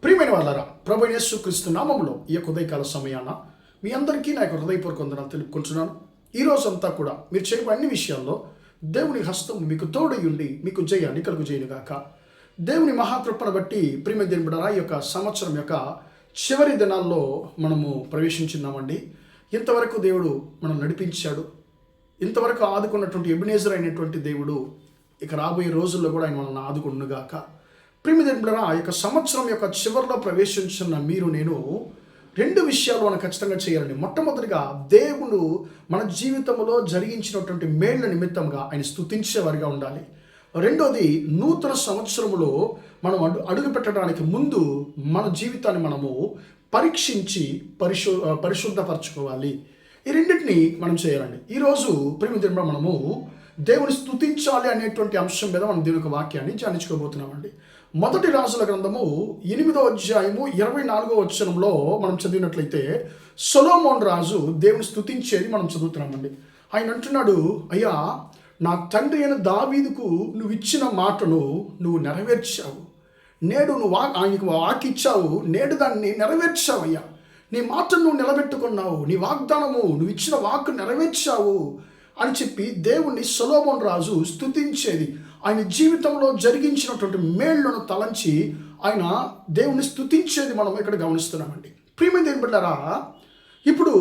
ప్రియమైన వాళ్ళారా, ప్రభు యేసుక్రీస్తు నామములో ఈ యొక్క ఉదయకాల సమయాన మీ అందరికీ నా యొక్క హృదయపూర్వక వందనాలు తెలుపుకుంటున్నాను. ఈ రోజంతా కూడా మీరు చేయబో అన్ని విషయాల్లో దేవుని హస్తం మీకు తోడయుండి మీకు జయాన్ని కలుగు చేయనుగాక. దేవుని మహాకృపను బట్టి ప్రియమైన దేవుని బిడ్డలారా, ఈ యొక్క సంవత్సరం యొక్క చివరి దినాల్లో మనము ప్రవేశించున్నామండి. ఇంతవరకు దేవుడు మనం నడిపించాడు. ఇంతవరకు ఆదుకున్నటువంటి ఎబినేజర్ అయినటువంటి దేవుడు ఇక రాబోయే రోజుల్లో కూడా ఆయన మనల్ని ఆదుకునుగాక. ప్రియమిదేంట్లరా, ఆ యొక్క సంవత్సరం యొక్క చివరిలో ప్రవేశించిన మీరు నేను రెండు విషయాలు మనం ఖచ్చితంగా చేయాలండి. మొట్టమొదటిగా దేవుడు మన జీవితంలో జరిగించినటువంటి మేళ్ల నిమిత్తంగా ఆయన స్తుతించేవారిగా ఉండాలి. రెండోది, నూతన సంవత్సరంలో మనం అడుగు పెట్టడానికి ముందు మన జీవితాన్ని మనము పరీక్షించి పరిశుద్ధపరచుకోవాలి. ఈ రెండింటిని మనం చేయాలండి. ఈరోజు ప్రియమిదేంట్ల మనము దేవుని స్తుతించాలి అనేటువంటి అంశం మీద మనం దేవుని యొక్క వాక్యాన్ని ధ్యానించుకోబోతున్నామండి. మొదటి రాజుల గ్రంథము 8వ అధ్యాయము 24వ వచనంలో మనం చదివినట్లయితే సొలొమోను రాజు దేవుని స్తుతించేది మనం చదువుతున్నామండి. ఆయన అంటున్నాడు, అయ్యా, నా తండ్రి అయిన దావీదుకు నువ్వు ఇచ్చిన మాటను నువ్వు నెరవేర్చావు. నేడు నువ్వు ఆయనకు వాకిచ్చావు, నేడు దాన్ని నెరవేర్చావు. అయ్యా, నీ మాటను నువ్వు నిలబెట్టుకున్నావు, నీ వాగ్దానము నువ్వు ఇచ్చిన వాక్కు నెరవేర్చావు అని చెప్పి దేవుణ్ణి సొలొమోను రాజు స్తుతించేది. ఆయన జీవితంలో జరిగించినటువంటి మేళ్లను తలంచి ఆయన దేవుని స్తుతించేది మనం ఇక్కడ గమనిస్తున్నామండి. ప్రియమైన దేవుని బిడ్డలారా, ఇప్పుడు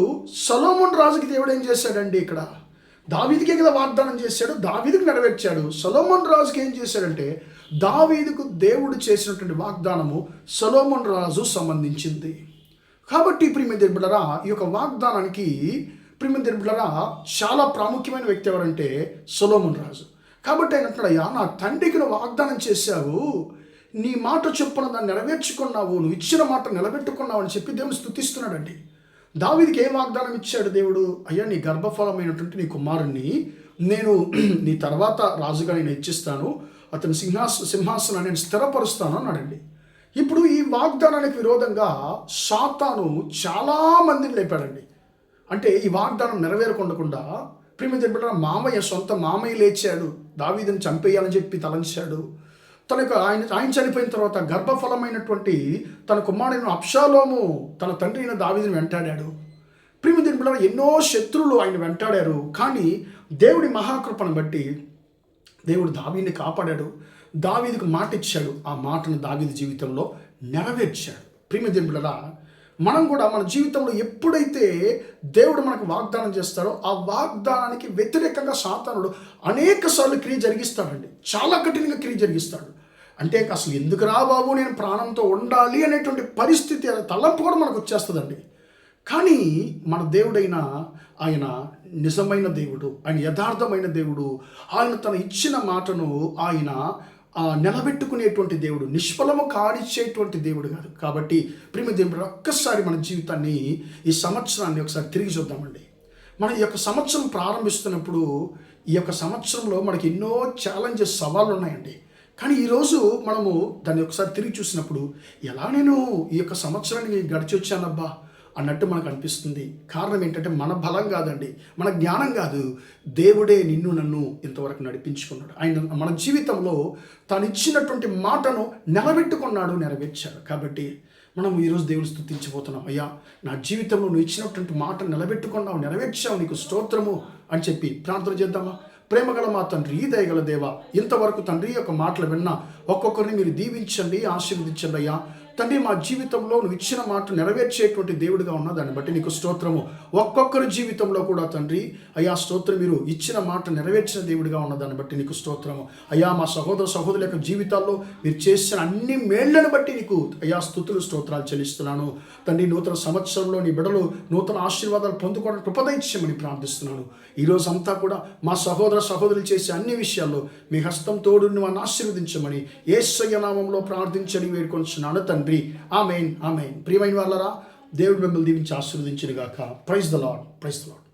సొలొమోను రాజుకి దేవుడు ఏం చేశాడండి? ఇక్కడ దావీదుకే కదా వాగ్దానం చేశాడు, దావీదుకు నెరవేర్చాడు. సొలొమోను రాజుకి ఏం చేశాడంటే, దావీదుకు దేవుడు చేసినటువంటి వాగ్దానము సొలొమోను రాజు సంబంధించింది. కాబట్టి ప్రియమైన దేవుని బిడ్డలారా, ఈ యొక్క వాగ్దానానికి ప్రియమైన దేవుని బిడ్డలారా చాలా ప్రాముఖ్యమైన వ్యక్తి ఎవరంటే సొలొమోను రాజు. కాబట్టి ఆయన అంటున్నాడు, అయ్యా, నా తండ్రికి నువ్వు వాగ్దానం చేశావు, నీ మాట చొప్పున దాన్ని నెరవేర్చుకున్నావు, నువ్వు ఇచ్చిన మాట నిలబెట్టుకున్నావు అని చెప్పి దేవుని స్తుతిస్తున్నాడండి. దావీదుకి ఏం వాగ్దానం ఇచ్చాడు దేవుడు? అయ్యా, నీ గర్భఫలమైనటువంటి నీ కుమారుణ్ణి నేను నీ తర్వాత రాజుగా నేను ఇచ్చిస్తాను, అతని సింహాసనాన్ని నేను స్థిరపరుస్తాను అన్నాడండి. ఇప్పుడు ఈ వాగ్దానానికి విరోధంగా సాతాను చాలా మందిని లేపాడండి. అంటే ఈ వాగ్దానం నెరవేరకుండా ప్రియమైన మామయ్య, సొంత మామయ్య లేచాడు, దావీదుని చంపేయాలని చెప్పి తలంచాడు. తనకు ఆయన చనిపోయిన తర్వాత గర్భఫలమైనటువంటి తన కుమారుడైన అబ్షాలోము తన తండ్రి అయిన దావీదుని వెంటాడాడు. ప్రియమైన ఎన్నో శత్రువులు ఆయన వెంటాడారు. కానీ దేవుడి మహాకృపను బట్టి దేవుడు దావీదుని కాపాడాడు, దావీదుకు మాట ఇచ్చాడు. ఆ మాటను దావీదు జీవితంలో నెరవేర్చాడు. ప్రియమైన మనం కూడా మన జీవితంలో ఎప్పుడైతే దేవుడు మనకు వాగ్దానం చేస్తాడో ఆ వాగ్దానానికి వ్యతిరేకంగా సాతానుడు అనేక సార్లు క్రియ జరిగిస్తాడండి. చాలా కఠినంగా క్రియ జరిగిస్తాడు. అంటే అసలు ఎందుకు రా బాబు, నేను ప్రాణంతో ఉండాలి అనేటువంటి పరిస్థితి, తలంపు కూడా మనకు వచ్చేస్తుందండి. కానీ మన దేవుడైన ఆయన నిజమైన దేవుడు, ఆయన యథార్థమైన దేవుడు. ఆయన తన ఇచ్చిన మాటను ఆయన నిలబెట్టుకునేటువంటి దేవుడు, నిష్ఫలము కానిచ్చేటువంటి దేవుడు కాదు. కాబట్టి ప్రియమైన దేవుడు, ఒక్కసారి మన జీవితాన్ని, ఈ సంవత్సరాన్ని ఒకసారి తిరిగి చూద్దామండి. మనం ఈ యొక్క సంవత్సరం ప్రారంభిస్తున్నప్పుడు ఈ యొక్క సంవత్సరంలో మనకి ఎన్నో ఛాలెంజెస్, సవాళ్ళు ఉన్నాయండి. కానీ ఈరోజు మనము దాన్ని ఒకసారి తిరిగి చూసినప్పుడు, ఎలా నేను ఈ యొక్క సంవత్సరాన్ని గడిచి వచ్చానబ్బా అన్నట్టు మనకు అనిపిస్తుంది. కారణం ఏంటంటే మన బలం కాదండి, మన జ్ఞానం కాదు, దేవుడే నిన్ను నన్ను ఇంతవరకు నడిపించుకున్నాడు. ఆయన మన జీవితంలో తాను ఇచ్చినటువంటి మాటను నిలబెట్టుకున్నాడు, నెరవేర్చాడు. కాబట్టి మనం ఈరోజు దేవుని స్తుతించబోతున్నాం. అయ్యా, నా జీవితంలో నువ్వు ఇచ్చినటువంటి మాట నిలబెట్టుకున్నావు, నెరవేర్చావు, నీకు స్తోత్రము అని చెప్పి ప్రార్థన చేద్దామా? ప్రేమగల మా తండ్రి, దయగల దేవ, ఇంతవరకు తండ్రి యొక్క మాటలు విన్నా ఒక్కొక్కరిని మీరు దీవించండి, ఆశీర్వదించండి. అయ్యా తండ్రి, మా జీవితంలో నువ్వు ఇచ్చిన మాట నెరవేర్చేటువంటి దేవుడిగా ఉన్నా దాన్ని బట్టి నీకు స్తోత్రము. ఒక్కొక్కరి జీవితంలో కూడా తండ్రి అయ్యా స్తోత్రం, మీరు ఇచ్చిన మాట నెరవేర్చిన దేవుడిగా ఉన్న దాన్ని బట్టి నీకు స్తోత్రము. అయ్యా, మా సహోదరుల యొక్క జీవితాల్లో మీరు చేసిన అన్ని మేళ్లను బట్టి నీకు అయ్యా స్తుతులు, స్తోత్రాలు చెల్లిస్తున్నాను తండ్రి. నూతన సంవత్సరంలో నీ బిడ్డలు నూతన ఆశీర్వాదాలు పొందుకోవడానికి కృపదయిచ్చమని ప్రార్థిస్తున్నాను. ఈరోజు అంతా కూడా మా సహోదరులు చేసే అన్ని విషయాల్లో మీ హస్తం తోడు వారిని ఆశీర్వదించమని యేసయ్య నామములో ప్రార్థించని వేడుకొంచున్నాను తండ్రి. ఆమేన్, ఆమేన్. ప్రియమైన వాళ్ళరా, దేవుడు మిమ్మల్ని దీవించి ఆశీర్వదించును గాక. Praise the Lord, praise the lord.